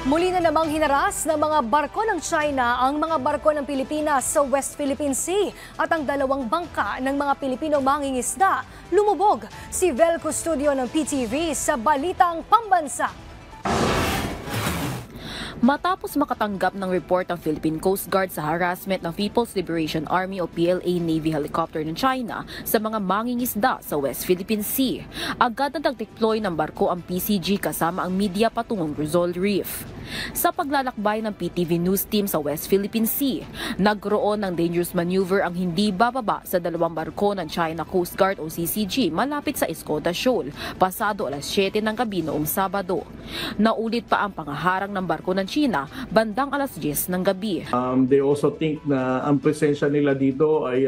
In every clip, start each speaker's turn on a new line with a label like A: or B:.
A: Muli na namang hinaras ng mga barko ng China ang mga barko ng Pilipinas sa West Philippine Sea at ang dalawang bangka ng mga Pilipinong mangingisda lumubog. Si Vel Custodio ng PTV sa Balitang Pambansa.
B: Matapos makatanggap ng report ng Philippine Coast Guard sa harassment ng People's Liberation Army o PLA Navy helicopter ng China sa mga mangingisda sa West Philippine Sea, agad na nag-deploy ng barko ang PCG kasama ang media patungong Rizal Reef. Sa paglalakbay ng PTV News Team sa West Philippine Sea, nagroon ng dangerous maneuver ang hindi bababa sa dalawang barko ng China Coast Guard o CCG malapit sa Escoda Shoal, pasado alas 7 ng gabi noong Sabado. Naulit pa ang pangaharang ng barko ng China bandang alas 10 ng gabi.
C: They also think na ang presensya nila dito ay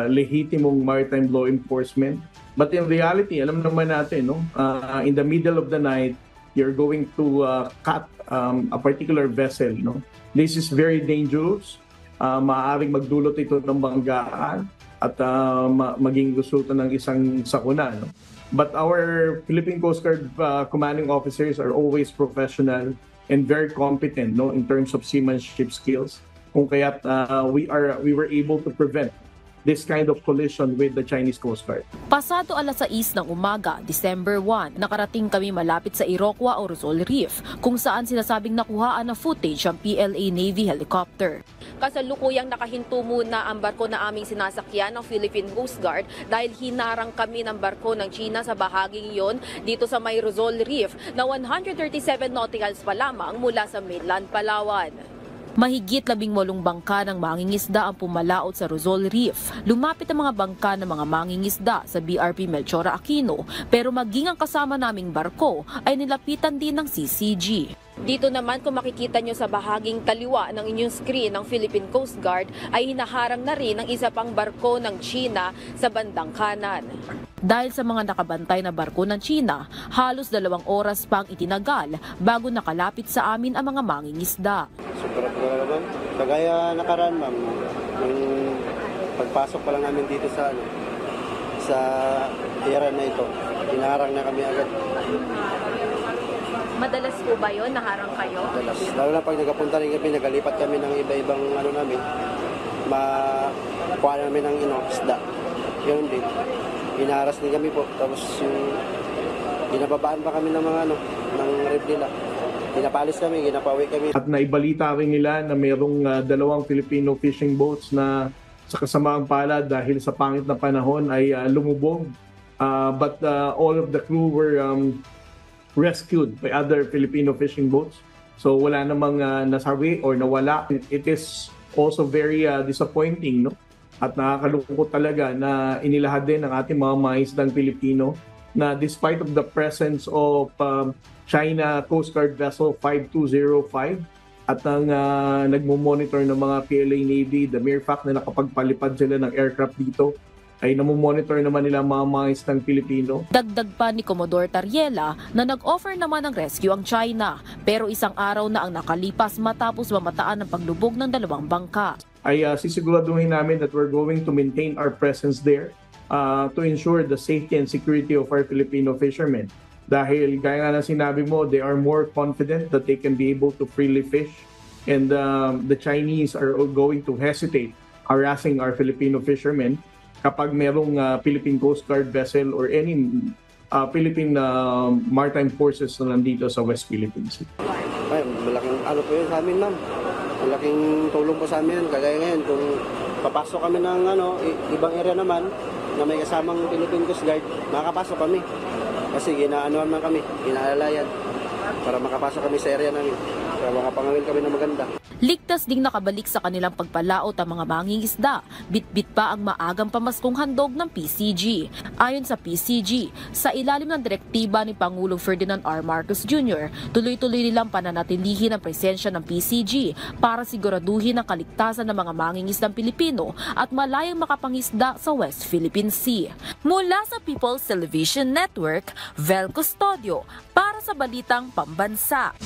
C: lehitimong maritime law enforcement. But in reality, alam naman natin, no? In the middle of the night, you're going to cut a particular vessel. No? This is very dangerous. Maaaring magdulot ito ng banggaan at maging resulta ng isang sakuna. No? But our Philippine Coast Guard commanding officers are always professional and very competent, no, in terms of seamanship skills. Kung kaya't we were able to prevent this kind of collision with the Chinese Coast Guard.
B: Pasado alas 6 ng umaga, December 1, nakarating kami malapit sa Iroquois o Rizal Reef, kung saan sinasabing nakuhaan na footage ang PLA Navy helicopter. Kasalukuyang nakahinto muna ang barko na aming sinasakyan ng Philippine Coast Guard dahil hinarang kami ng barko ng China sa bahaging iyon dito sa may Rizal Reef na 137 nauticals pa lamang mula sa mainland Palawan. Mahigit 18 bangka ng mangingisda ang pumalaot sa Rizal Reef. Lumapit ang mga bangka ng mga mangingisda sa BRP Melchora Aquino, pero maging ang kasama naming barko ay nilapitan din ng CCG. Dito naman kung makikita nyo sa bahaging kaliwa ng inyong screen ng Philippine Coast Guard ay hinaharang na rin ang isa pang barko ng China sa bandang kanan. Dahil sa mga nakabantay na barko ng China, halos 2 oras pang itinagal bago nakalapit sa amin ang mga mangingisda.
D: Sobra po naman. Kagaya nakaraan, ma'am, yung pagpasok pa lang namin dito sa area na ito, hinaharang na kami agad.
B: Madalas po ba yun? Naharang kayo?
D: Madalas. Lalo na pag nagapunta rin kami, nagalipat kami ng iba-ibang namin, makuha namin ng isda. Yun din. Hinaharas din kami po. Tapos ginababaan pa kami ng mga ng rib nila. Ginapalis kami, ginapawi kami. At
C: naibalita rin nila na mayroong 2 Filipino fishing boats na sa kasamaang palad dahil sa pangit na panahon ay lumubog. But all of the crew were rescued by other Filipino fishing boats. So wala namang nasawi or nawala. It is also very disappointing, no? At nakakalungkot talaga na inilahad din ng ating mga mangingisdang Pilipino na despite of the presence of China Coast Guard Vessel 5205 at ang nagmo-monitor ng mga PLA Navy, the mere fact na nakapagpalipad sila ng aircraft dito, ay namomonitor naman nila mga mangingisdang Pilipino.
B: Dagdag pa ni Commodore Tariela na nag-offer naman ng rescue ang China, pero isang araw na ang nakalipas matapos mamataan ng paglubog ng 2 bangka.
C: Ay sisiguraduhin namin that we're going to maintain our presence there to ensure the safety and security of our Filipino fishermen. Dahil gaya nga na sinabi mo, they are more confident that they can be able to freely fish, and the Chinese are going to hesitate harassing our Filipino fishermen kapag merong Philippine Coast Guard vessel or any Philippine maritime forces na nandito sa West Philippine Sea.
D: Ay, malaking po yun sa amin, ma'am. Malaking tulong po sa amin. Kagaya ngayon, kung papasok kami ng ibang area naman na may kasamang Philippine Coast Guard, makakapasok kami. Kasi ginaanuan man kami, ginaalalayan para makapasok kami sa area namin. Para makapangawin kami ng maganda.
B: Ligtas ding nakabalik sa kanilang pagpalaot ang mga mangingisda. Bitbit pa ang maagang pamaskong handog ng PCG. Ayon sa PCG, sa ilalim ng direktiba ni Pangulong Ferdinand R. Marcos Jr., tuloy-tuloy nilang pananatilihin ang presensya ng PCG para siguraduhin ang kaligtasan ng mga mangingisdang Pilipino at malayang makapangisda sa West Philippine Sea. Mula sa People's Television Network, Vel Custodio para sa Balitang Pambansa.